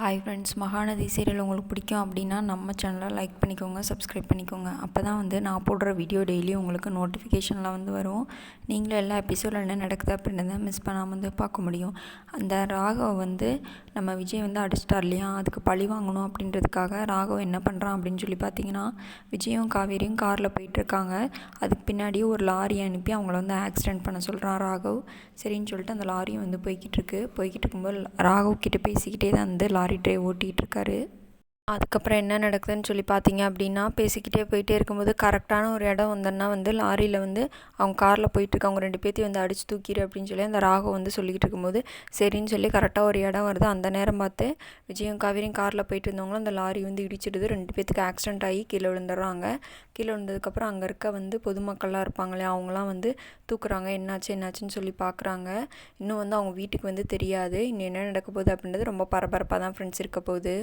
Hi friends, Mahanadi serial உங்களுக்கு பிடிக்கும் அப்படின்னா நம்ம சேனலை லைக் பண்ணிக்கோங்க, சப்ஸ்கிரைப் பண்ணிக்கோங்க. அப்போ தான் நான் போடுற வீடியோ டெய்லி உங்களுக்கு நோட்டிஃபிகேஷனில் வரும். நீங்களும் எல்லா எபிசோடில் என்ன நடக்குது அப்படின்றத மிஸ் பண்ணாமல் பார்க்க முடியும். அந்த ராகவ் நம்ம விஜய் அடிச்சிட்டார் இல்லையா, அதுக்கு பழி வாங்கணும் அப்படின்றதுக்காக ராகவ் என்ன பண்ணுறான் அப்படின்னு சொல்லி பார்த்தீங்கன்னா, விஜயும் காவேரியும் காரில் போயிட்டுருக்காங்க. அதுக்கு பின்னாடியே ஒரு லாரியை அனுப்பி அவங்கள ஆக்சிடென்ட் பண்ண சொல்கிறான் ராகவ். சரின்னு சொல்லிட்டு அந்த லாரியும் போய்கிட்டு இருக்கும்போது ராகவ் கிட்ட பேசிக்கிட்டே தான் லாரி டிரைவ் ஓட்டிகிட்டு இருக்காரு. அதுக்கப்புறம் என்ன நடக்குதுன்னு சொல்லி பார்த்தீங்க அப்படின்னா, பேசிக்கிட்டே போயிட்டே இருக்கும்போது கரெக்டான ஒரு இடம் வந்தோன்னா லாரியில் அவங்க காரில் போயிட்டுருக்கு, அவங்க 2 பேர்த்தையும் அடித்து தூக்கிடு அப்படின்னு சொல்லி அந்த ராகவ் சொல்லிக்கிட்டு இருக்கும்போது சரின்னு சொல்லி கரெக்டாக ஒரு இடம் வருது. அந்த நேரம் பார்த்து விஜயும் காவேரியும் காரில் போயிட்டு இருந்தவங்களும் அந்த லாரி இடிச்சிடுது. 2 பேர்த்துக்கு ஆக்சிடென்ட் ஆகி கீழே விழுந்துடுறாங்க. கீழே விழுந்ததுக்கப்புறம் அங்கே இருக்க பொதுமக்கள்லாம் இருப்பாங்களே, அவங்களாம் தூக்குறாங்க. என்னாச்சுன்னு சொல்லி பார்க்குறாங்க. இன்னும் அவங்க வீட்டுக்கு தெரியாது இன்னும் என்ன நடக்க போகுது அப்படின்றது ரொம்ப பரபரப்பாக தான் ஃப்ரெண்ட்ஸ் இருக்க போகுது.